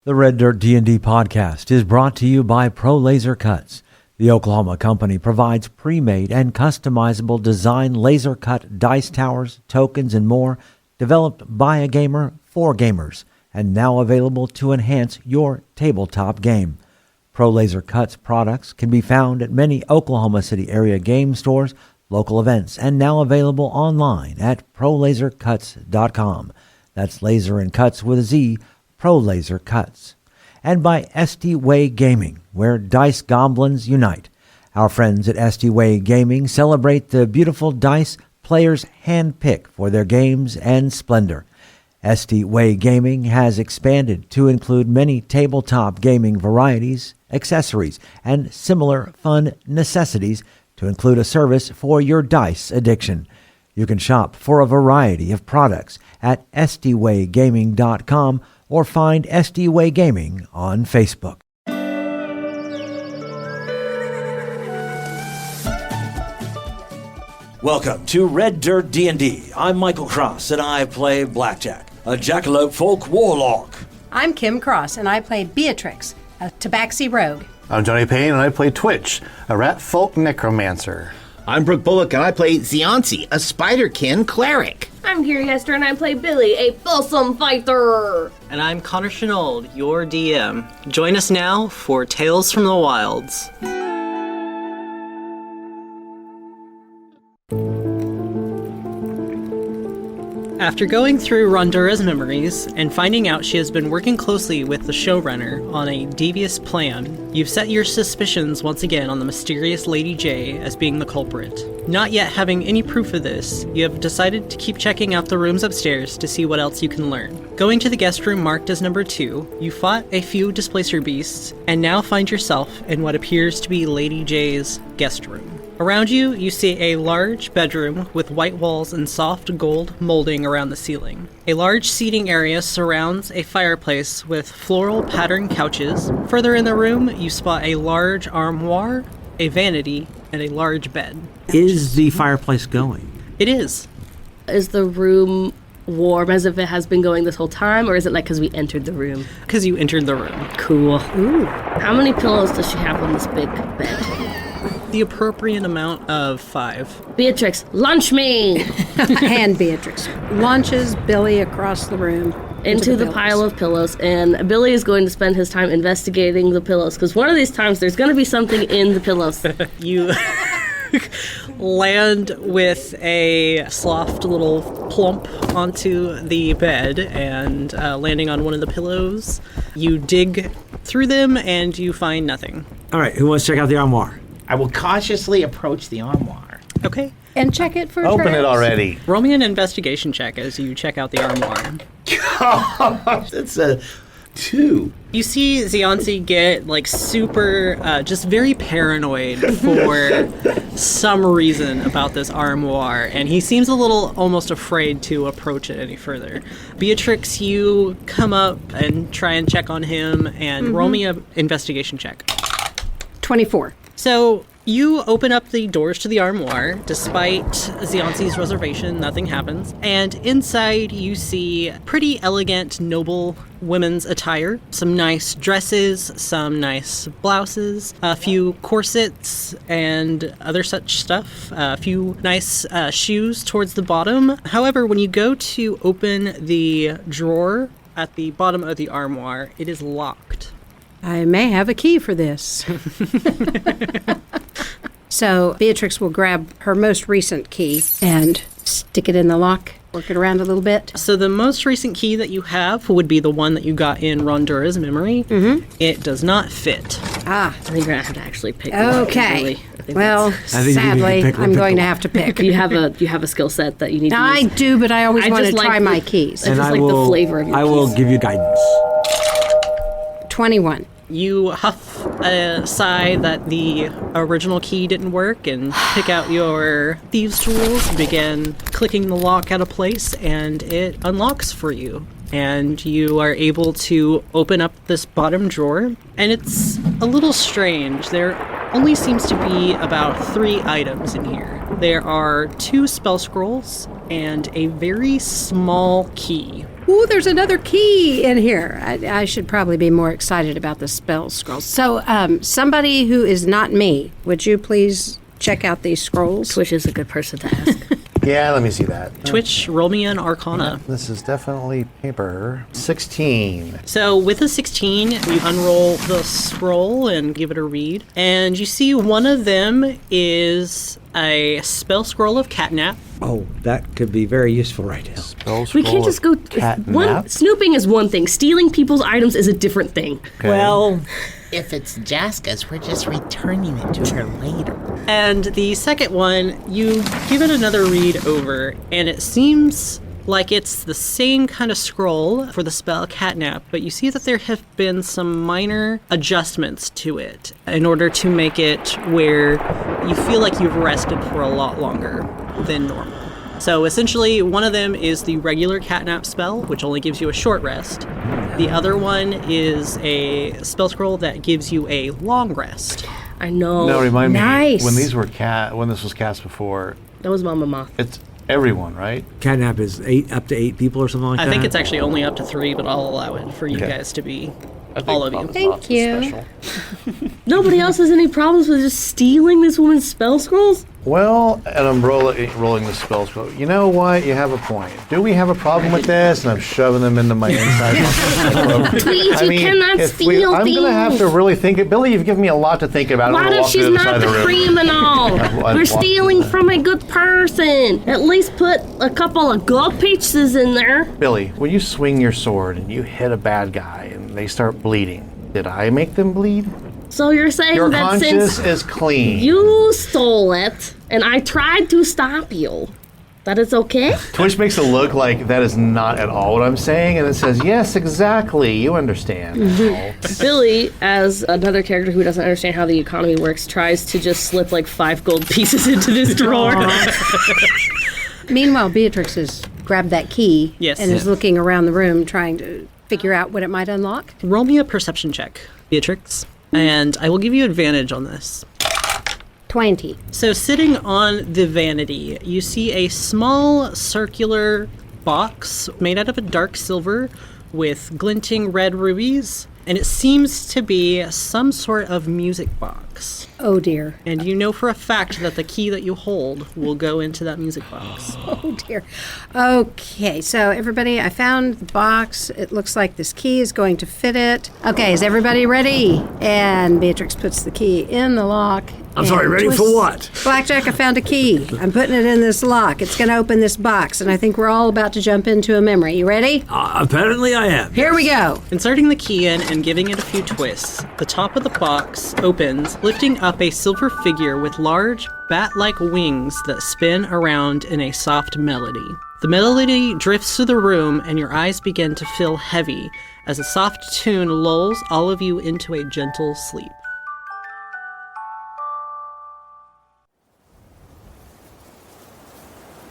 The Red Dirt D&D podcast is brought to you by Pro Laser Cuts. The Oklahoma company provides pre-made and customizable design laser cut dice towers, tokens, and more, developed by a gamer for gamers, and now available to enhance your tabletop game. Pro Laser Cuts products can be found at many Oklahoma City area game stores, local events, and now available online at prolasercuts.com. That's laser and cuts with a Z, Pro Laser Cuts. And by SD Way Gaming, where dice goblins unite. Our friends at SD Way Gaming celebrate the beautiful dice players handpick for their games and splendor. SD Way Gaming has expanded to include many tabletop gaming varieties, accessories, and similar fun necessities to include a service for your dice addiction. You can shop for a variety of products at sdwaygaming.com or find SD Way Gaming on Facebook. Welcome to Red Dirt D&D. I'm Michael Cross, and I play Blackjack, a jackalope folk warlock. I'm Kim Cross, and I play Beatrix, a Tabaxi rogue. I'm Johnny Payne, and I play Twitch, a rat folk necromancer. I'm Brooke Bullock, and I play Zianci, a spiderkin cleric. I'm Kiri Hester, and I play Billy, a balsam fighter. And I'm Connor Shenold, your DM. Join us now for Tales from the Wilds. After going through Rondura's memories and finding out she has been working closely with the showrunner on a devious plan, you've set your suspicions once again on the mysterious Lady J as being the culprit. Not yet having any proof of this, you have decided to keep checking out the rooms upstairs to see what else you can learn. Going to the guest room marked as number 2, you fought a few displacer beasts and now find yourself in what appears to be Lady J's guest room. Around you, you see a large bedroom with white walls and soft gold molding around the ceiling. A large seating area surrounds a fireplace with floral patterned couches. Further in the room, you spot a large armoire, a vanity, and a large bed. Is the fireplace going? It is. Is the room warm as if it has been going this whole time, or is it like because we entered the room? Because you entered the room. Cool. Ooh. How many pillows does she have on this big bed? The appropriate amount of 5. Beatrix, lunch me! And Beatrix launches Billy across the room into the pile of pillows, and Billy is going to spend his time investigating the pillows, because one of these times there's going to be something in the pillows. You land with a soft little plump onto the bed and landing on one of the pillows. You dig through them and you find nothing. All right, who wants to check out the armoire? I will cautiously approach the armoire. Okay. And check it for Open traps. it already. Roll me an investigation check as you check out the armoire. Gosh, that's a 2. You see Zianci get super, just very paranoid for some reason about this armoire, and he seems a little almost afraid to approach it any further. Beatrix, you come up and try and check on him, and roll me an investigation check. 24. So you open up the doors to the armoire. Despite Zianci's reservation, nothing happens. And inside you see pretty elegant, noble women's attire. Some nice dresses, some nice blouses, a few corsets, and other such stuff. A few nice shoes towards the bottom. However, when you go to open the drawer at the bottom of the armoire, it is locked. I may have a key for this. So Beatrix will grab her most recent key and stick it in the lock, work it around a little bit. So the most recent key that you have would be the one that you got in Rondura's memory. Mm-hmm. It does not fit. I think we're going to have to actually pick Okay. Well, sadly, I'm going to have to pick. You have a skill set that you need to use. I do, but I always want to try my keys. I just like the flavor of your keys. I will give you guidance. 21. You huff a sigh that the original key didn't work and pick out your thieves' tools, begin clicking the lock out of place, and it unlocks for you. And you are able to open up this bottom drawer, and it's a little strange. There only seems to be about 3 items in here. There are 2 spell scrolls and a very small key. Ooh, there's another key in here. I should probably be more excited about the spell scrolls. So, somebody who is not me, would you please check out these scrolls? Twitch is a good person to ask. Yeah, let me see that. Twitch, roll me an Arcana. This is definitely paper. 16. So with a 16, you unroll the scroll and give it a read. And you see one of them is a spell scroll of catnap. Oh, that could be very useful right now. Spell We can't scroll just of go. catnap. Snooping is one thing. Stealing people's items is a different thing. Okay. Well, If it's Jaska's, we're just returning it to her later. And the second one, you give it another read over, and it seems like it's the same kind of scroll for the spell catnap, but you see that there have been some minor adjustments to it in order to make it where you feel like you've rested for a lot longer than normal. So essentially, one of them is the regular catnap spell, which only gives you a short rest. The other one is a spell scroll that gives you a long rest. I know. Now remind Nice. me, when this was cast before, That was Mama Moth. it's everyone, right? catnap is up to 8 people or something like that. I think it's actually only up to 3, but I'll allow it for you Okay. guys to be all of you. Thank you. Nobody else has any problems with just stealing this woman's spell scrolls? Well, and I'm rolling the spell scroll. You know what? You have a point. Do we have a problem with this? And I'm shoving them into my inside. Please, you cannot steal I'm things. going to have to really think. Billy, you've given me a lot to think about. I'm What gonna if walk to she's the other not side the of room. criminal? I'd We're walk stealing to the- from a good person. At least put a couple of gold pieces in there. Billy, when you swing your sword and you hit a bad guy and they start bleeding, did I make them bleed? So you're saying Your that conscience since is clean. you stole it and I tried to stop you, that it's okay? Twitch makes it look like that is not at all what I'm saying, and it says, yes, exactly, you understand. Billy, as another character who doesn't understand how the economy works, tries to just slip like 5 gold pieces into this drawer. Meanwhile, Beatrix has grabbed that key Yes. and is looking around the room trying to figure out what it might unlock. Roll me a perception check, Beatrix, and I will give you advantage on this. 20. So sitting on the vanity, you see a small circular box made out of a dark silver with glinting red rubies, and it seems to be some sort of music box. Oh dear. And you know for a fact that the key that you hold will go into that music box. Oh dear. Okay, so everybody, I found the box. It looks like this key is going to fit it. Okay, is everybody ready? And Beatrix puts the key in the lock. I'm sorry, and ready for twists- what? Blackjack, I found a key. I'm putting it in this lock. It's going to open this box, and I think we're all about to jump into a memory. You ready? Apparently I am. Here we go. Inserting the key in and giving it a few twists, the top of the box opens, lifting up a silver figure with large, bat-like wings that spin around in a soft melody. The melody drifts through the room, and your eyes begin to feel heavy as a soft tune lulls all of you into a gentle sleep.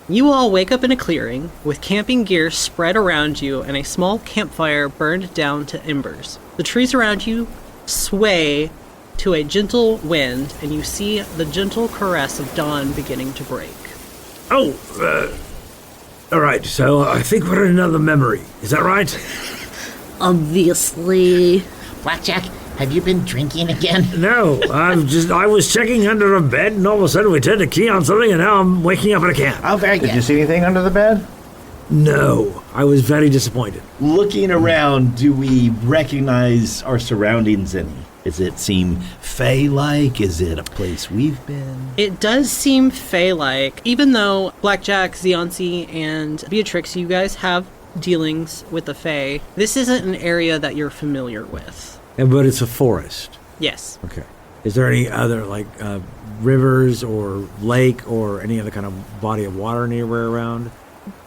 You all wake up in a clearing, with camping gear spread around you and a small campfire burned down to embers. The trees around you sway to a gentle wind, and you see the gentle caress of dawn beginning to break. All right, so I think we're in another memory. Is that right? Obviously. Blackjack, have you been drinking again? No, I was checking under a bed, and all of a sudden we turned a key on something, and now I'm waking up in a camp. Oh, very Did good. you see anything under the bed? No, I was very disappointed. Looking around, do we recognize our surroundings any? Does it seem Fey-like? Is it a place we've been? It does seem Fey-like, even though Blackjack, Xionci, and Beatrix, you guys have dealings with the Fey. This isn't an area that you're familiar with. But it's a forest. Yes. Okay. Is there any other, rivers or lake or any other kind of body of water anywhere around?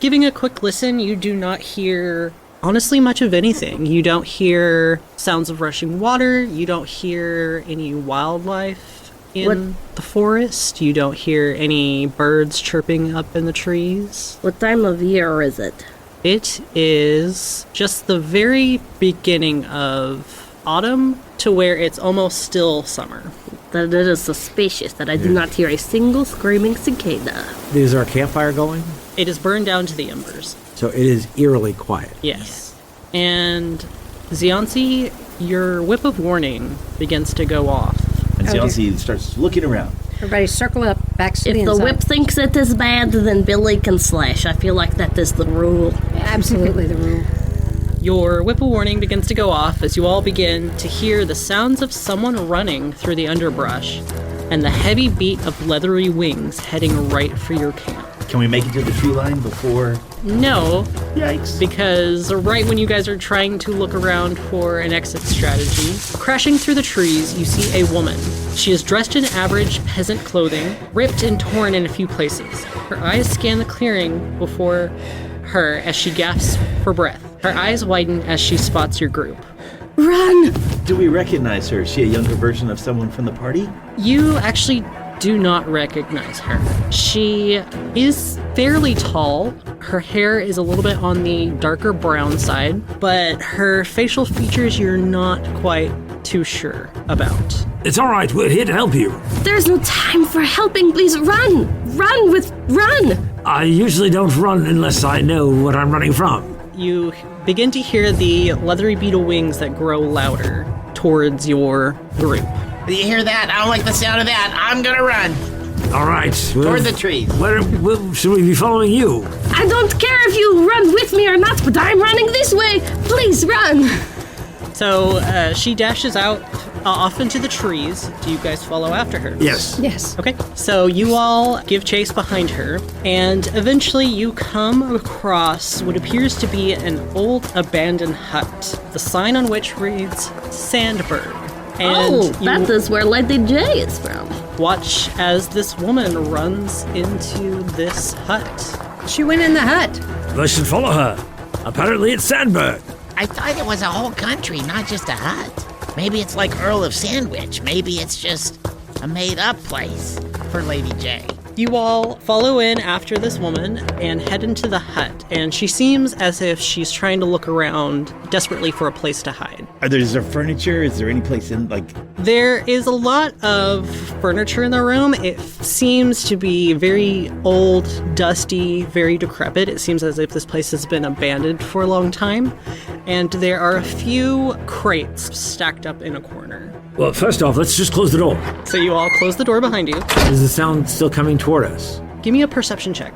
Giving a quick listen, you do not hear, honestly, much of anything. You don't hear sounds of rushing water. You don't hear any wildlife in the forest. You don't hear any birds chirping up in the trees. What time of year is it? It is just the very beginning of autumn to where it's almost still summer. That it is suspicious that I do not hear a single screaming cicada. Is our campfire going? It is burned down to the embers. So it is eerily quiet. Yes. And Ziansi, your whip of warning begins to go off. And Oh, dear. Ziansi starts looking around. Everybody circle up, back to the If the inside. whip thinks it is bad, then Billy can slash. I feel like that is the rule. Absolutely the rule. Your whip of warning begins to go off as you all begin to hear the sounds of someone running through the underbrush and the heavy beat of leathery wings heading right for your camp. Can we make it to the tree line before? No, Yikes. because right when you guys are trying to look around for an exit strategy, crashing through the trees, you see a woman. She is dressed in average peasant clothing, ripped and torn in a few places. Her eyes scan the clearing before her as she gasps for breath. Her eyes widen as she spots your group. Run! Do we recognize her? Is she a younger version of someone from the party? You actually do not recognize her. She is fairly tall. Her hair is a little bit on the darker brown side, but her facial features you're not quite too sure about. It's all right. We're here to help you. There's no time for helping. Please run! Run! I usually don't run unless I know what I'm running from. You begin to hear the leathery beetle wings that grow louder towards your group. Do you hear that? I don't like the sound of that. I'm gonna run All right. toward the trees. Where should we be following you? I don't care if you run with me or not, but I'm running this way. Please run! So she dashes out off into the trees. Do you guys follow after her? Yes. Yes. Okay, so you all give chase behind her, and eventually you come across what appears to be an old abandoned hut, the sign on which reads Sandberg. And Oh, you that is where Lady J is from. watch as this woman runs into this hut. She went in the hut. I should follow her. Apparently it's Sandberg. I thought it was a whole country, not just a hut. Maybe it's like Earl of Sandwich. Maybe it's just a made-up place for Lady J. You all follow in after this woman and head into the hut, and she seems as if she's trying to look around desperately for a place to hide. Is there furniture? Is there any place in, There is a lot of furniture in the room. It seems to be very old, dusty, very decrepit. It seems as if this place has been abandoned for a long time. And there are a few crates stacked up in a corner. Well, first off, let's just close the door. So you all close the door behind you. Is the sound still coming toward us? Give me a perception check.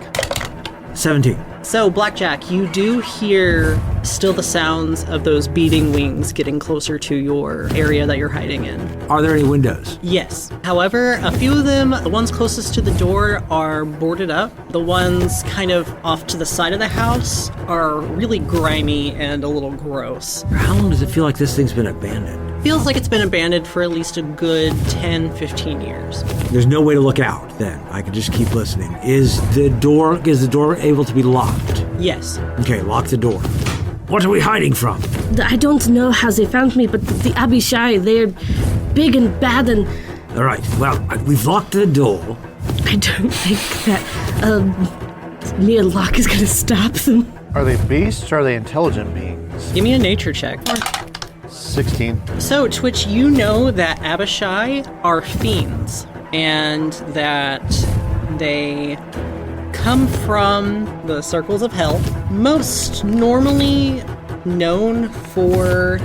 17. So, Blackjack, you do hear still the sounds of those beating wings getting closer to your area that you're hiding in. Are there any windows? Yes. However, a few of them, the ones closest to the door, are boarded up. The ones kind of off to the side of the house are really grimy and a little gross. How long does it feel like this thing's been abandoned? Feels like it's been abandoned for at least a good 10, 15 years. There's no way to look out then. I could just keep listening. Is the door able to be locked? Yes. Okay, lock the door. What are we hiding from? I don't know how they found me, but the Abishai, they're big and bad, and All right. Well, we've locked the door. I don't think that mere lock is gonna stop them. Are they beasts or are they intelligent beings? Give me a nature check. 16. So, Twitch, you know that Abishai are fiends and that they come from the circles of hell, most normally known for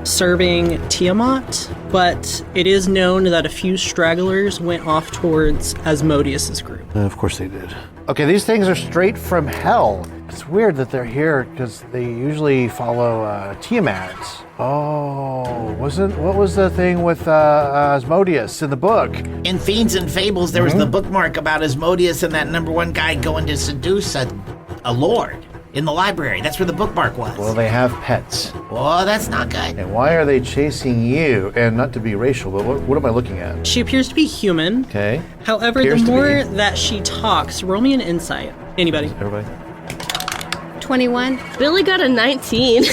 serving Tiamat, but it is known that a few stragglers went off towards Asmodeus's group. Of course they did. Okay, these things are straight from hell. It's weird that they're here because they usually follow Tiamat. Oh, what was the thing with Asmodeus in the book? In Fiends and Fables, there was the bookmark about Asmodeus and that number one guy going to seduce a lord in the library. That's where the bookmark was. Well, they have pets. Oh, that's not good. And why are they chasing you? And not to be racial, but what am I looking at? She appears to be human. Okay. However, Appears the to more be. that she talks, roll me an insight. Anybody? Everybody? 21. Billy got a 19.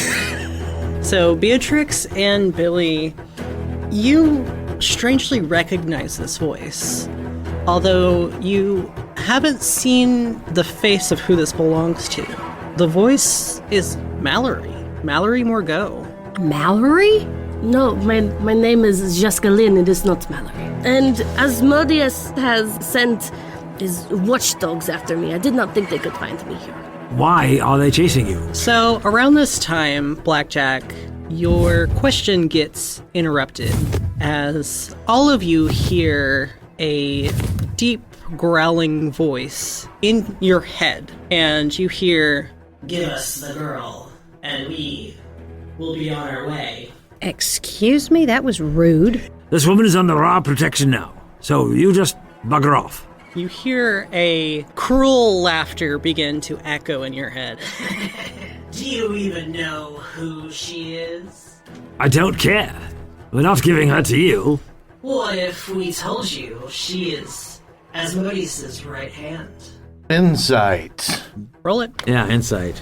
So, Beatrix and Billy, you strangely recognize this voice, although you haven't seen the face of who this belongs to. The voice is Mallory Morgot. Mallory? No, my name is Jaska Lynn, it is not Mallory. And Asmodeus has sent his watchdogs after me. I did not think they could find me here. Why are they chasing you? So, around this time, Blackjack, your question gets interrupted as all of you hear a deep growling voice in your head, and you hear, "Give us the girl, and we will be on our way." Excuse me? That was rude. This woman is under our protection now, so you just bugger off. You hear a cruel laughter begin to echo in your head. Do you even know who she is? I don't care. We're not giving her to you. What if we told you she is Asmodeus's right hand? Insight. Roll it. Yeah, insight.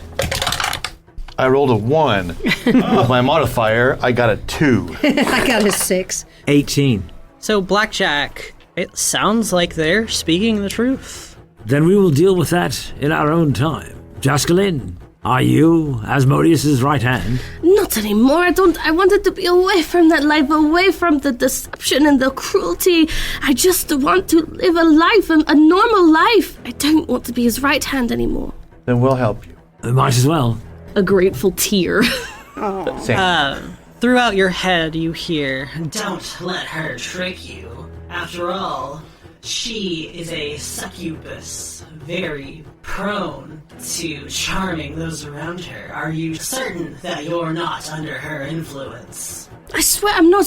I rolled a 1. With my modifier, I got a 2. I got a 6. 18. So, Blackjack, it sounds like they're speaking the truth. Then we will deal with that in our own time. Jaskalyn, are you Asmodeus's right hand? Not anymore. I wanted to be away from that life, away from the deception and the cruelty. I just want to live a life, a normal life. I don't want to be his right hand anymore. Then we'll help you. Might as well. A grateful tear. Sam. Throughout your head, you hear, "Don't let her trick you. After all, she is a succubus, very prone to charming those around her. Are you certain that you're not under her influence?" I swear I haven't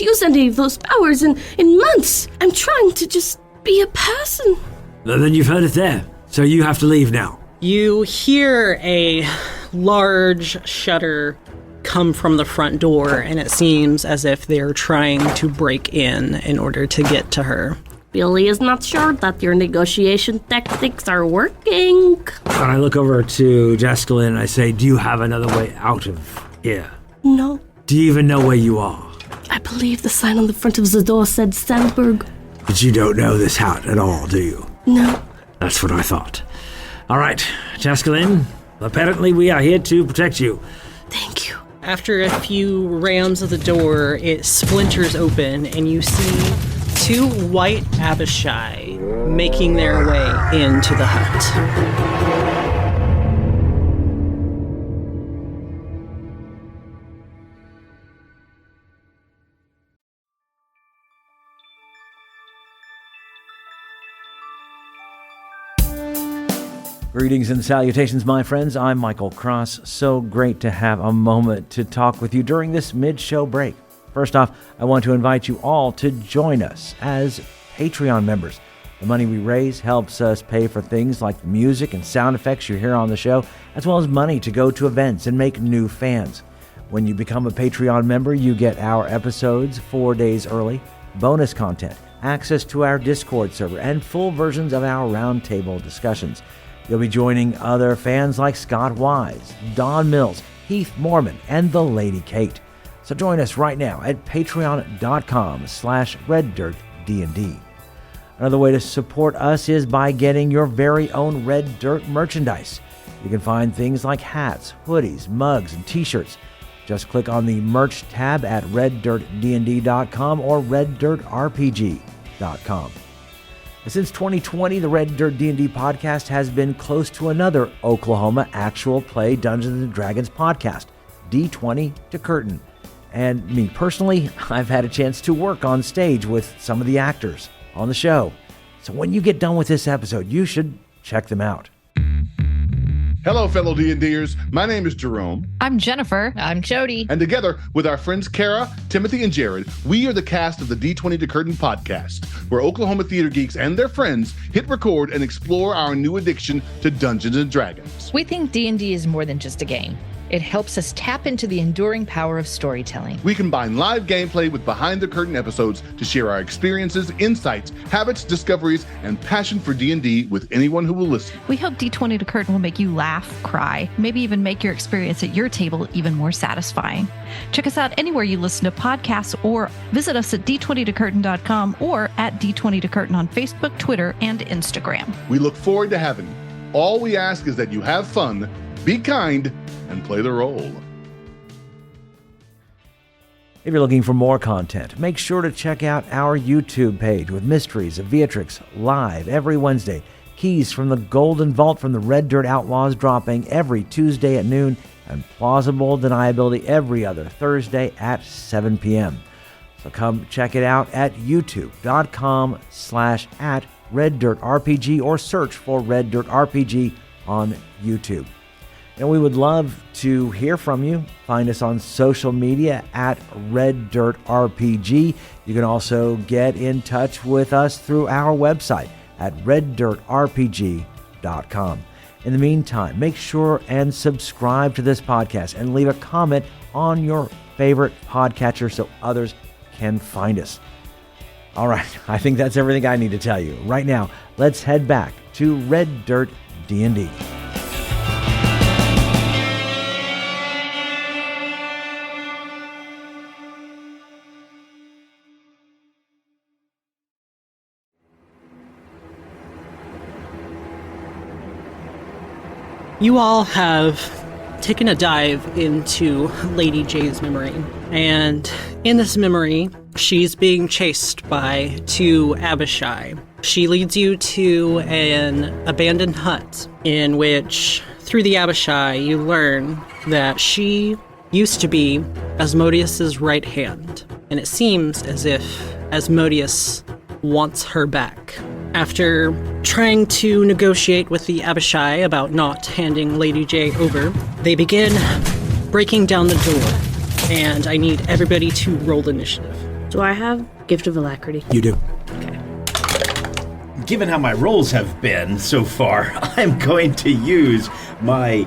used any of those powers in months. I'm trying to just be a person. Then you've heard it there, so you have to leave now. You hear a large shudder come from the front door, and it seems as if they're trying to break in order to get to her. Billy is not sure that your negotiation tactics are working. And I look over to Jaskalyn and I say, do you have another way out of here? No. Do you even know where you are? I believe the sign on the front of the door said Sandberg. But you don't know this hat at all, do you? No. That's what I thought. All right, Jaskalyn, apparently we are here to protect you. Thank you. After a few rams of the door, it splinters open, and you see 2 white Abishai making their way into the hut. Greetings and salutations, my friends. I'm Michael Cross. So great to have a moment to talk with you during this mid-show break. First off, I want to invite you all to join us as Patreon members. The money we raise helps us pay for things like music and sound effects you hear on the show, as well as money to go to events and make new fans. When you become a Patreon member, you get our episodes 4 days early, bonus content, access to our Discord server, and full versions of our roundtable discussions. You'll be joining other fans like Scott Wise, Don Mills, Heath Mormon, and the Lady Kate. So join us right now at patreon.com/RedDirtDnD. Another way to support us is by getting your very own Red Dirt merchandise. You can find things like hats, hoodies, mugs, and t-shirts. Just click on the merch tab at RedDirtDnD.com or RedDirtRPG.com. Since 2020, the Red Dirt D&D podcast has been close to another Oklahoma actual play Dungeons & Dragons podcast, D20 to Curtain. And me personally, I've had a chance to work on stage with some of the actors on the show. So when you get done with this episode, you should check them out. Hello, fellow D&Ders. My name is Jerome. I'm Jennifer. I'm Jody. And together with our friends Kara, Timothy, and Jared, we are the cast of the D20 to Curtain podcast, where Oklahoma theater geeks and their friends hit record and explore our new addiction to Dungeons & Dragons. We think D&D is more than just a game. It helps us tap into the enduring power of storytelling. We combine live gameplay with behind-the-curtain episodes to share our experiences, insights, habits, discoveries, and passion for D&D with anyone who will listen. We hope D20 to Curtain will make you laugh, cry, maybe even make your experience at your table even more satisfying. Check us out anywhere you listen to podcasts or visit us at d20tocurtain.com or at D20 to Curtain on Facebook, Twitter, and Instagram. We look forward to having you. All we ask is that you have fun, be kind, and play the role. If you're looking for more content, make sure to check out our YouTube page with Mysteries of Beatrix live every Wednesday. keys from the Golden Vault from the Red Dirt Outlaws dropping every Tuesday at noon, and plausible deniability every other Thursday at 7 p.m. So come check it out at youtube.com/@RedDirtRPG or search for Red Dirt RPG on YouTube. And we would love to hear from you. Find us on social media at Red Dirt RPG. You can also get in touch with us through our website at reddirtrpg.com. In the meantime, make sure and subscribe to this podcast and leave a comment on your favorite podcatcher so others can find us. All right, I think that's everything I need to tell you. Right now, let's head back to Red Dirt D&D. You all have taken a dive into Lady J's memory, and in this memory, she's being chased by two Abishai. She leads you to an abandoned hut in which, through the Abishai, you learn that she used to be Asmodeus's right hand, and it seems as if Asmodeus wants her back. After trying to negotiate with the Abishai about not handing Lady J over, they begin breaking down the door, and I need everybody to roll initiative. Do I have Gift of Alacrity? You do. Okay. Given how my rolls have been so far, I'm going to use my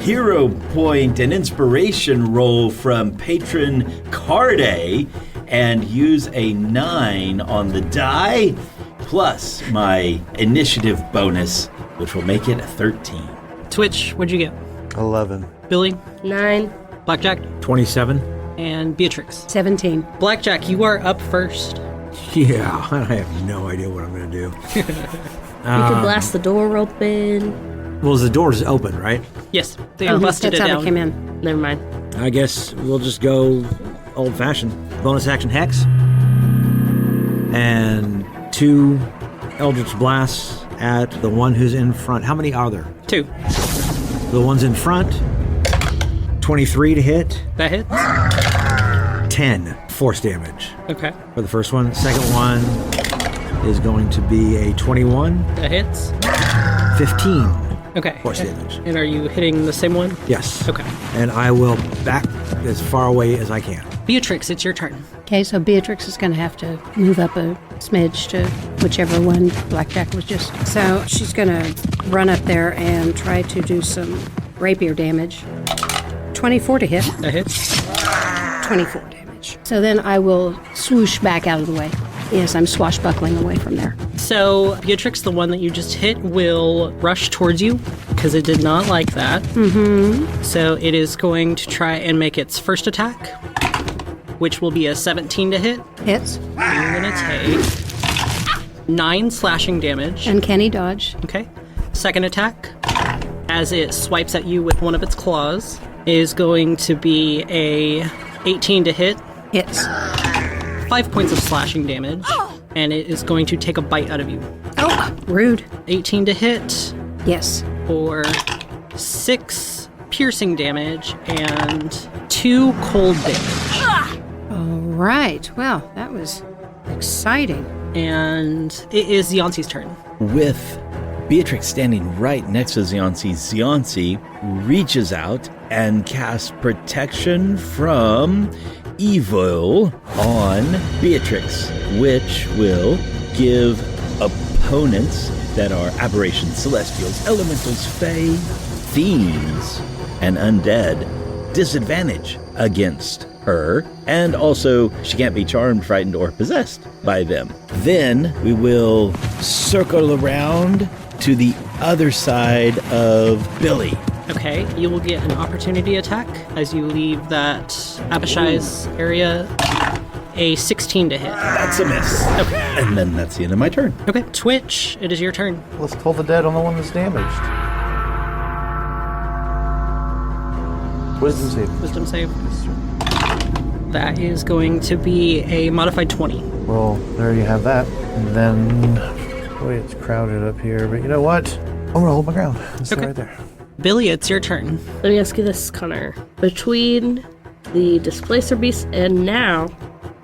hero point and inspiration roll from patron Carde and use a 9 on the die, plus my initiative bonus, which will make it a 13. Twitch, what'd you get? 11. Billy? 9. Blackjack? 27. And Beatrix? 17. Blackjack, you are up first. Yeah, I have no idea what I'm going to do. You could blast the door open. Well, the door's open, right? Yes, they busted That's it how down. they came in. Never mind. I guess we'll just go old-fashioned. Bonus action Hex. And 2 Eldritch Blasts at the one who's in front. How many are there? 2. The one's in front. 23 to hit. That hits. 10 force damage Okay. for the first one. Second one is going to be a 21. That hits. 15 Okay. force damage. And are you hitting the same one? Yes. Okay. And I will back as far away as I can. Beatrix, it's your turn. Okay, so Beatrix is going to have to move up a smidge to whichever one Blackjack was just. So she's going to run up there and try to do some rapier damage. 24 to hit. That hits. 24 damage. So then I will swoosh back out of the way. Yes, I'm swashbuckling away from there. So Beatrix, the one that you just hit, will rush towards you because it did not like that. Mm-hmm. So it is going to try and make its first attack, which will be a 17 to hit. Hits. You're going to take 9 slashing damage. Uncanny dodge. Okay. Second attack, as it swipes at you with one of its claws, is going to be a 18 to hit. Hits. 5 points of slashing damage, and it is going to take a bite out of you. Oh, rude. 18 to hit Yes. for 6 piercing damage and 2 cold damage. All right. Well, that was exciting. And it is Yancey's turn. With Beatrix standing right next to Zianci reaches out and casts protection from evil on Beatrix, which will give opponents that are aberrations, celestials, elementals, fae, fiends, and undead disadvantage against her, and also she can't be charmed, frightened, or possessed by them. Then we will circle around to the other side of Billy. Okay, you will get an opportunity attack as you leave that Abishai's area. A 16 to hit. That's a miss. Okay. And then that's the end of my turn. Okay, Twitch, it is your turn. Let's toll the dead on the one that's damaged. Wisdom save. Wisdom save. That is going to be a modified 20. Well, there you have that. And then Boy, it's crowded up here, but you know what? I'm gonna hold my ground and stay right there. Billy, it's your turn. Let me ask you this, Connor. Between the displacer beast and now,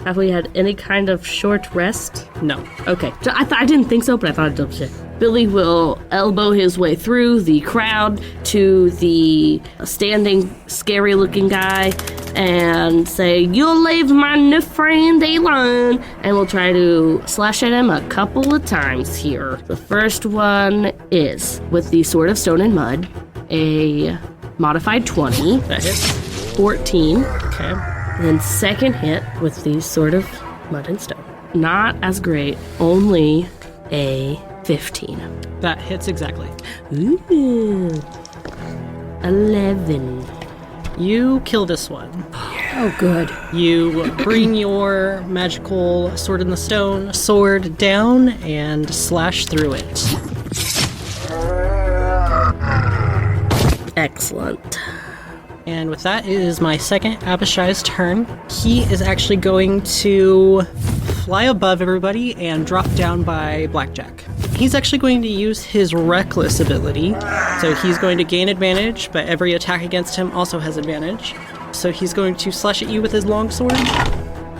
have we had any kind of short rest? No. Okay. So I didn't think so, but I thought I'd double check. Billy will elbow his way through the crowd to the standing, scary-looking guy and say, "You'll leave my new friend alone," and we'll try to slash at him a couple of times here. The first one is with the Sword of Stone and Mud, a modified 20. That hits. 14. Okay. And then second hit with the Sword of Mud and Stone. Not as great, only a 15. That hits exactly. Ooh. 11. You kill this one. Oh, good. You bring your magical sword in the stone sword down and slash through it. Excellent. And with that, it is my second Abishai's turn. He is actually going to fly above everybody and drop down by Blackjack. He's actually going to use his Reckless ability. So he's going to gain advantage, but every attack against him also has advantage. So he's going to slash at you with his longsword.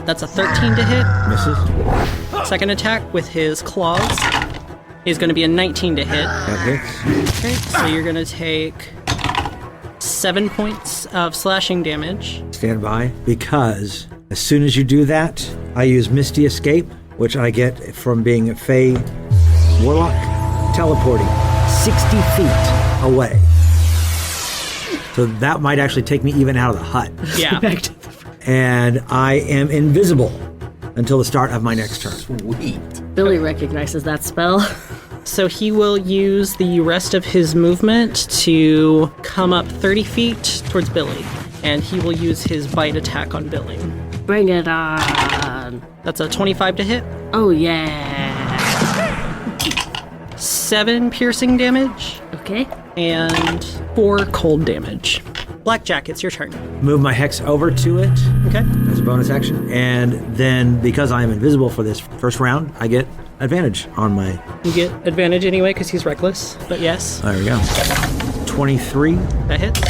That's a 13 to hit. Misses. Second attack with his claws is going to be a 19 to hit. That hits. Okay, so you're going to take 7 points of slashing damage. Stand by, because as soon as you do that, I use Misty Escape, which I get from being a Fey Warlock, teleporting 60 feet away. So that might actually take me even out of the hut. Yeah. And I am invisible until the start of my next turn. Sweet. Billy recognizes that spell. So he will use the rest of his movement to come up 30 feet towards Billy. And he will use his bite attack on Billy. Bring it on. That's a 25 to hit. Oh, yeah. 7 piercing damage. Okay. And 4 cold damage. Blackjack, it's your turn. Move my hex over to it Okay. as a bonus action. And then because I am invisible for this first round, I get advantage on my... You get advantage anyway because he's reckless, but yes. There we go. 23. That hits.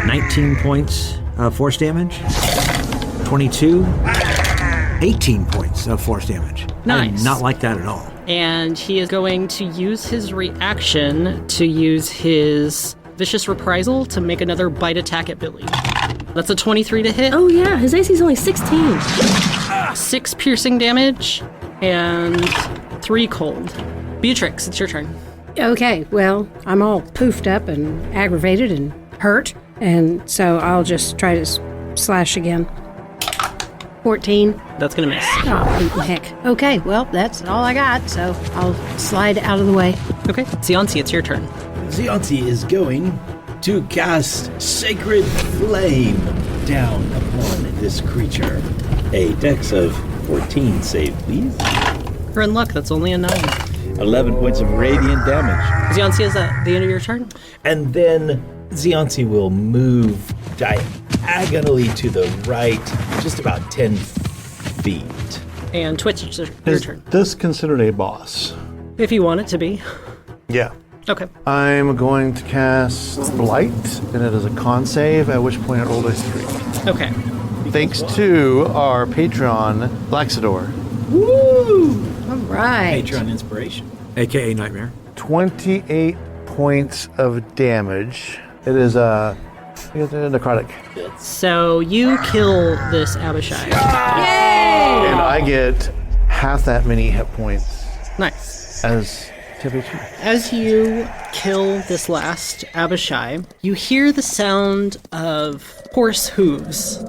19 points of force damage. 22. 18 points of force damage. I Nice. did not like that at all. And he is going to use his reaction to use his Vicious Reprisal to make another bite attack at Billy. That's a 23 to hit. Oh, yeah. His AC's only 16. 6 piercing damage and 3 cold. Beatrix, it's your turn. Okay, well, I'm all poofed up and aggravated and hurt, and so I'll just try to slash again. 14. That's gonna miss. Oh, heck. Okay, well, that's all I got, so I'll slide out of the way. Okay, Sionsi, it's your turn. Sionsi is going to cast Sacred Flame down upon this creature. A dex of 14 save, please. You're in luck, that's only a 9. 11 points of radiant damage. Sionsi, is that the end of your turn? And then Sionsi will move diagonally to the right, just about 10 feet. And Twitch, it's your Is turn. this considered a boss? If you want it to be. Yeah. Okay. I'm going to cast Blight, and it is a con save, at which point I rolled a 3. Okay. Thanks to our Patreon, Laxador. Woo! All right. Patreon inspiration. AKA Nightmare. 28 points of damage. It is necrotic. So you kill this Abishai. And I get half that many hit points Nice. as Tabaxi. As you kill this last Abishai, you hear the sound of horse hooves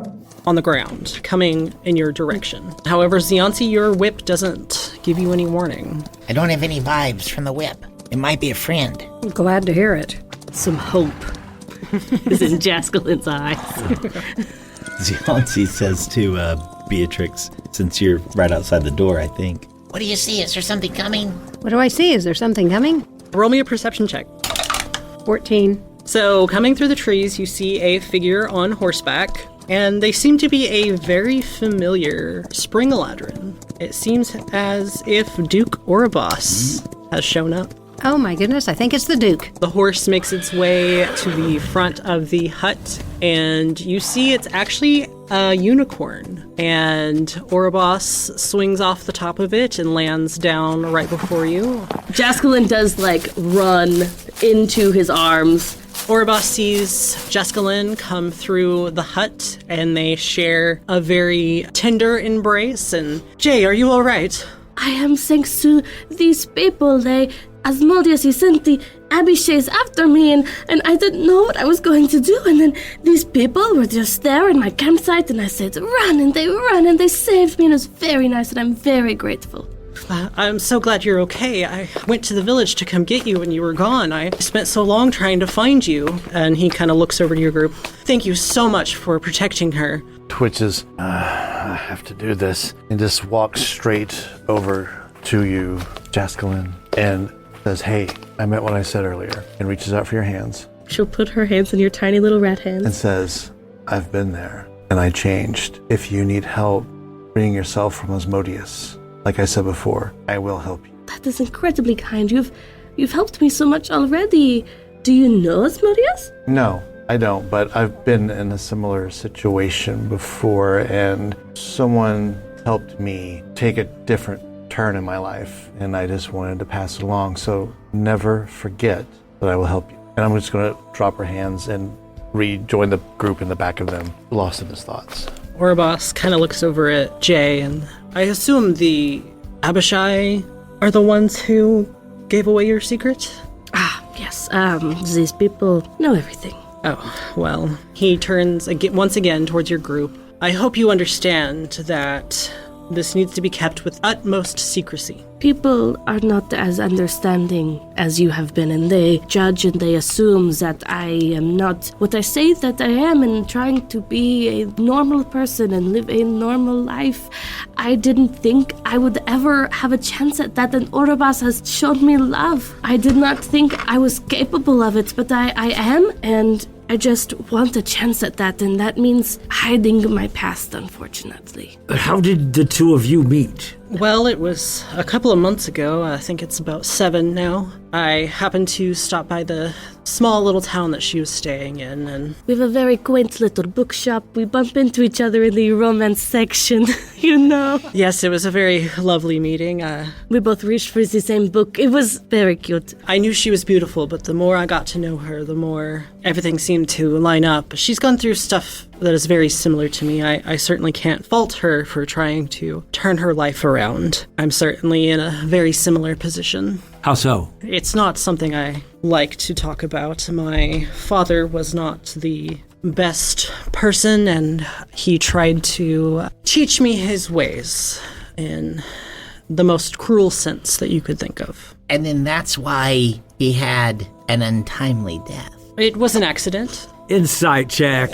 on the ground coming in your direction. However, Sionsi, your whip doesn't give you any warning. I don't have any vibes from the whip. It might be a friend. I'm glad to hear it. Some hope is in Jaskelin's eyes. Sionsi says to Beatrix, since you're right outside the door, I think. What do you see? Is there something coming? What do I see? Is there something coming? Roll me a perception check. 14. So, coming through the trees, you see a figure on horseback, and they seem to be a very familiar Spring-Eladrin. It seems as if Duke Oribos has shown up. Oh my goodness, I think it's the Duke. The horse makes its way to the front of the hut, and you see it's actually a unicorn. And Oribos swings off the top of it and lands down right before you. Jaskalin does, run into his arms. Oribos sees Jaskalin come through the hut, and they share a very tender embrace. And, Jay, are you all right? I am thanks to these people. Asmodeus, he sent the Abishais after me, and I didn't know what I was going to do. And then these people were just there in my campsite, and I said, run, and they saved me, and it was very nice, and I'm very grateful. I'm so glad you're okay. I went to the village to come get you when you were gone. I spent so long trying to find you. And he kind of looks over to your group. Thank you so much for protecting her. Twitches, I have to do this, and just walks straight over to you, Jaskalin, and says, hey, I meant what I said earlier, and reaches out for your hands. She'll put her hands in your tiny little rat hands. And says, I've been there, and I changed. If you need help freeing yourself from Asmodeus, like I said before, I will help you. That is incredibly kind. You've helped me so much already. Do you know Asmodeus? No, I don't, but I've been in a similar situation before, and someone helped me take a different turn in my life, and I just wanted to pass it along. So never forget that I will help you. And I'm just going to drop her hands and rejoin the group in the back of them, lost in his thoughts. Oribos kind of looks over at Jay, and I assume the Abishai are the ones who gave away your secret? Yes. These people know everything. Oh, well, he turns once again towards your group. I hope you understand that this needs to be kept with utmost secrecy. People are not as understanding as you have been, and they judge and they assume that I am not what I say that I am, and trying to be a normal person and live a normal life. I didn't think I would ever have a chance at that, and Oribos has shown me love. I did not think I was capable of it, but I am, and I just want a chance at that, and that means hiding my past, unfortunately. How did the two of you meet? Well, it was a couple of months ago. I think it's about 7 now. I happened to stop by the small little town that she was staying in, and we have a very quaint little bookshop. We bump into each other in the romance section, you know. Yes, it was a very lovely meeting. We both reached for the same book. It was very cute. I knew she was beautiful, but the more I got to know her, the more everything seemed to line up. She's gone through stuff that is very similar to me. I certainly can't fault her for trying to turn her life around. I'm certainly in a very similar position. How so? It's not something I like to talk about. My father was not the best person, and he tried to teach me his ways in the most cruel sense that you could think of. And then that's why he had an untimely death. It was an accident. Insight check.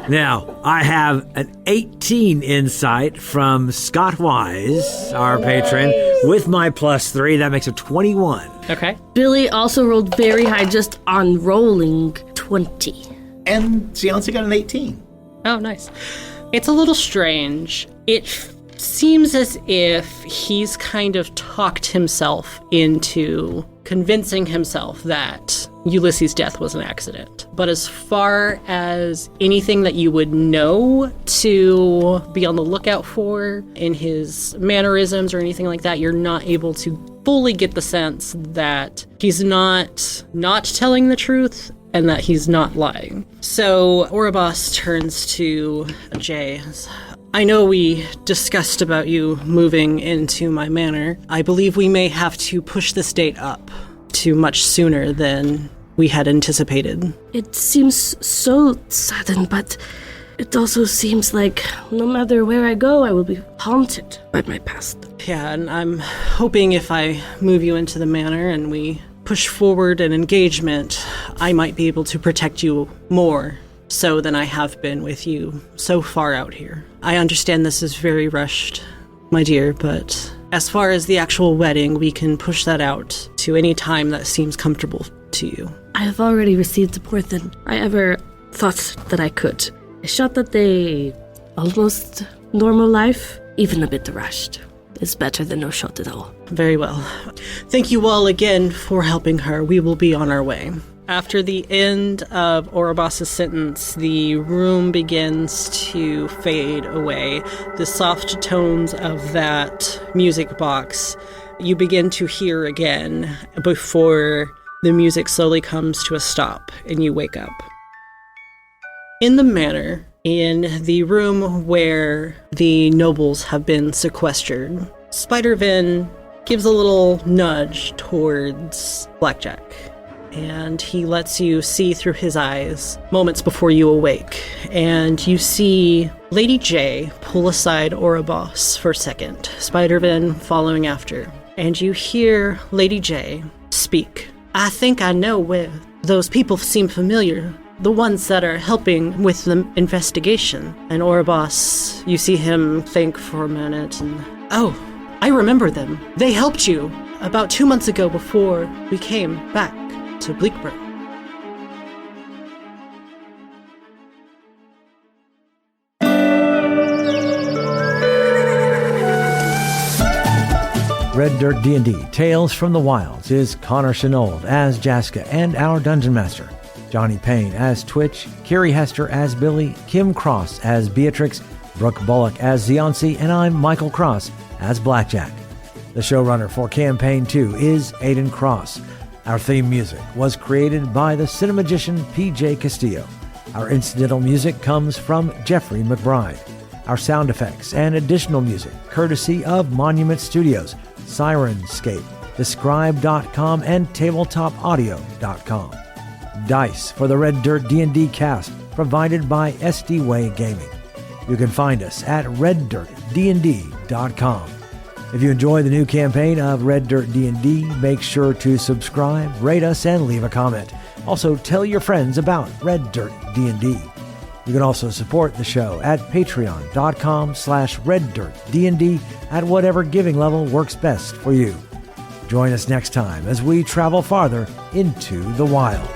Now, I have an 18 insight from Scott Wise, our patron, with my +3. That makes it 21. Okay. Billy also rolled very high just on rolling 20. And Ziansi got an 18. Oh, nice. It's a little strange. It seems as if he's kind of talked himself into convincing himself that Ulysses' death was an accident. But as far as anything that you would know to be on the lookout for in his mannerisms or anything like that, you're not able to fully get the sense that he's not telling the truth and that he's not lying. So Oribos turns to Jay. I know we discussed about you moving into my manor. I believe we may have to push this date up to much sooner than we had anticipated. It seems so sudden, but it also seems like no matter where I go, I will be haunted by my past. Yeah, and I'm hoping if I move you into the manor and we push forward an engagement, I might be able to protect you more so than I have been with you so far out here. I understand this is very rushed, my dear, but as far as the actual wedding, we can push that out to any time that seems comfortable to you. I have already received more than I ever thought that I could. I shot at a almost normal life, even a bit rushed. is better than no shot at all. Very well. Thank you all again for helping her. We will be on our way. After the end of Orobas's sentence, the room begins to fade away. The soft tones of that music box you begin to hear again before the music slowly comes to a stop and you wake up. In the manor, in the room where the nobles have been sequestered, Spider-Vin gives a little nudge towards Blackjack, and he lets you see through his eyes moments before you awake, and you see Lady J pull aside Orobas for a second, Spider-Vin following after, and you hear Lady J speak. I think I know where those people seem familiar. The ones that are helping with the investigation. And Orobas, you see him think for a minute and, oh, I remember them. They helped you about 2 months ago before we came back to Bleakburn. Red Dirt D&D Tales from the Wilds is Connor Shenold as Jaska and our Dungeon Master, Johnny Payne as Twitch, Carrie Hester as Billy, Kim Cross as Beatrix, Brooke Bullock as Ziansi, and I'm Michael Cross as Blackjack. The showrunner for Campaign 2 is Aidan Cross. Our theme music was created by the cinemagician PJ Castillo. Our incidental music comes from Jeffrey McBride. Our sound effects and additional music courtesy of Monument Studios, Sirenscape, Describe.com, and TabletopAudio.com. Dice for the Red Dirt D&D cast provided by SD Way Gaming. You can find us at reddirtdnd.com. If you enjoy the new campaign of Red Dirt D&D, make sure to subscribe, rate us, and leave a comment. Also, tell your friends about Red Dirt D&D. You can also support the show at patreon.com/reddirtdnd at whatever giving level works best for you. Join us next time as we travel farther into the wilds.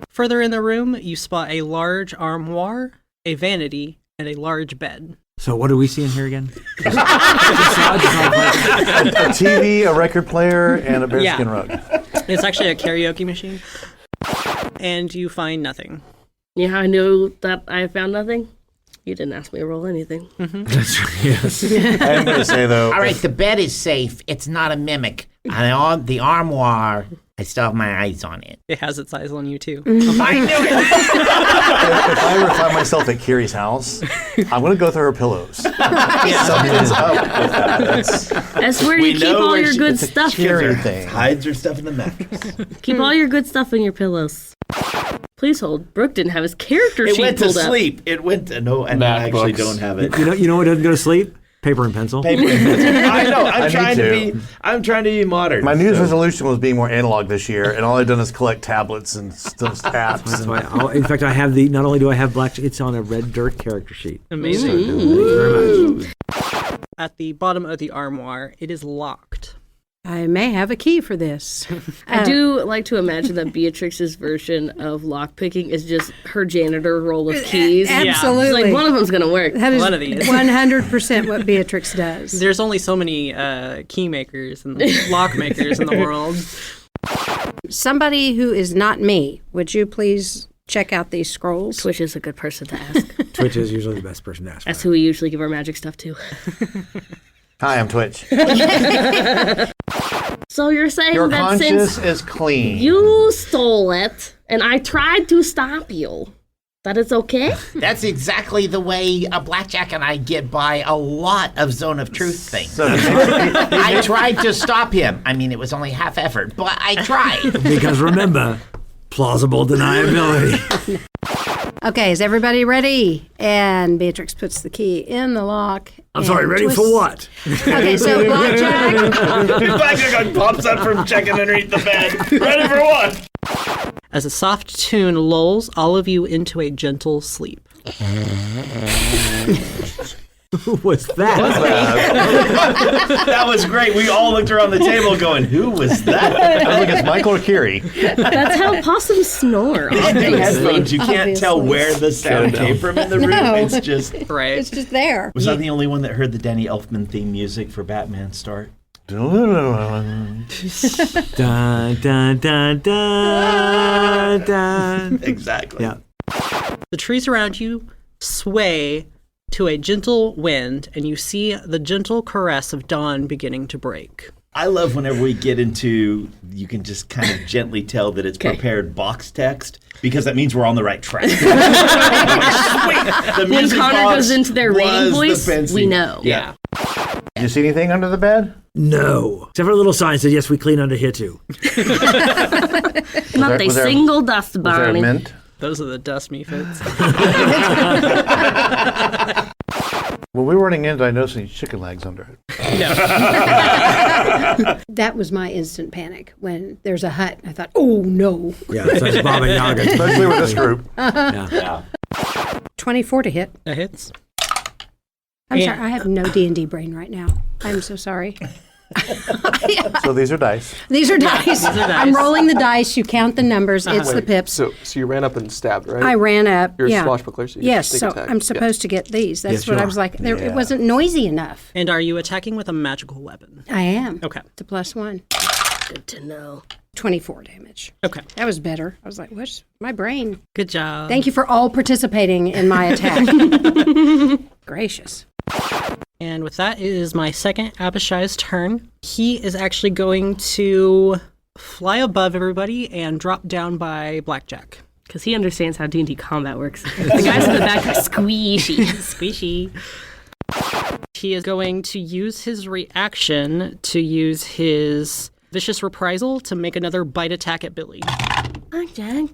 Further in the room, you spot a large armoire, a vanity, and a large bed. So what do we see in here again? A TV, a record player, and a bearskin rug. It's actually a karaoke machine. And you find nothing. Yeah, how I knew that I found nothing? You didn't ask me to roll anything. Mm-hmm. That's right, yes. I'm going to say, though... All right, the bed is safe. It's not a mimic. And the armoire, I still have my eyes on it. It has its eyes on you, too. I knew it! If I ever find myself at Kiri's house, I'm going to go through her pillows. Something's up with that. That's where you keep all your good stuff. Kiri thing. Hides her stuff in the mattress. Keep all your good stuff in your pillows. Please hold. Brooke didn't have his character sheet It went to pulled up. sleep. It went to no, and I actually don't have it. You know what doesn't go to sleep? Paper and pencil. Paper and pencil. I know. I need I'm trying to be modern. My New Year's resolution was being more analog this year, and all I've done is collect tablets and apps. That's why. In fact, I have not only do I have black, it's on a Red Dirt character sheet. Amazing. Thank you very much. At the bottom of the armoire, it is locked. I may have a key for this. I do like to imagine that Beatrix's version of lockpicking is just her janitor roll of keys. Absolutely. It's like one of them's going to work. That is One of these. 100% what Beatrix does. There's only so many key makers and lock makers in the world. Somebody who is not me, would you please check out these scrolls? Twitch is a good person to ask. Twitch is usually the best person to ask. That's who we usually give our magic stuff to. Hi, I'm Twitch. So you're saying Your that conscience since is clean. you stole it and I tried to stop you, that it's okay? That's exactly the way a Blackjack and I get by a lot of Zone of Truth things. So, I tried to stop him. I mean, it was only half effort, but I tried. Because remember, plausible deniability. Okay, is everybody ready? And Beatrix puts the key in the lock. I'm sorry, ready for what? Okay, so Blackjack. Blackjack pops up from checking underneath the bed. Ready for what? As a soft tune lulls all of you into a gentle sleep. Who was that? That was great. We all looked around the table going, who was that? I was like, it's Michael or Kiri. That's how possums snore. These big headphones, Obviously. you can't tell where the sound came from in the room. No. It's just... Right. It's just there. Was I the only one that heard the Danny Elfman theme music for Batman start? Dun, dun, dun, dun, dun. Exactly. Yeah. The trees around you sway to a gentle wind, and you see the gentle caress of dawn beginning to break. I love whenever we get into, you can just kind of gently tell that it's prepared box text, because that means we're on the right track. Sweet. The When music Connor box goes into their reading was the voice, fancy- we know. Yeah. Did you see anything under the bed? No. Except for a little sign that says, yes, we clean under here too. Not a single dust Was there a bunny. mint? Those are the dust mephits. When we were running in, did I notice any chicken legs under it? That was my instant panic when there's a hut. I thought, oh no. Yeah, so it's Baba Yaga. Especially with this group. Yeah. 24 to hit. That hits. I'm Yeah. sorry, I have no D&D brain right now. I'm so sorry. So these are dice. These are dice. are dice. I'm rolling the dice. You count the numbers. It's the pips. So you ran up and stabbed, right? I ran up. You're a yeah. swashbuckler, so you Yes, sneak so attack. I'm supposed to get these. That's Yes, what you I are. was like. There, Yeah. It wasn't noisy enough. And are you attacking with a magical weapon? I am. Okay. It's a +1. Good to know. 24 damage. Okay. That was better. I was like, what's my brain? Good job. Thank you for all participating in my attack. Gracious. And with that, it is my second Abishai's turn. He is actually going to fly above everybody and drop down by Blackjack. Because he understands how D&D combat works. The guys in the back are squishy. Squishy. He is going to use his reaction to use his vicious reprisal to make another bite attack at Billy. Hi, Jack.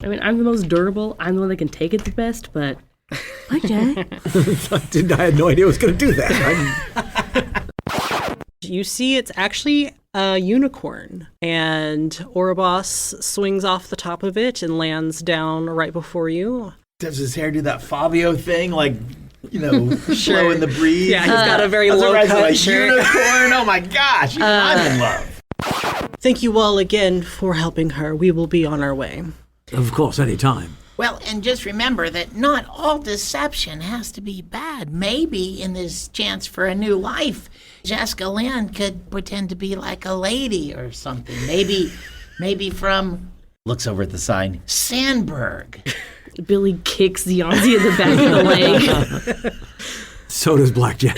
I mean, I'm the most durable. I'm the one that can take it the best, but... Hi, Jack. I had no idea I was going to do that. You see it's actually a unicorn, and Oribos swings off the top of it and lands down right before you. Does his hair do that Fabio thing, like, slow in the breeze? Yeah, he's got a very That's low what I cut said, shirt. unicorn, oh my gosh, I'm in love. Thank you all again for helping her. We will be on our way. Of course, any time. Well, and just remember that not all deception has to be bad. Maybe in this chance for a new life, Jaska Lynn could pretend to be like a lady or something. Maybe from, Looks over at the sign. Sandberg. Billy kicks Zianzi in the back of the leg. So does Blackjack.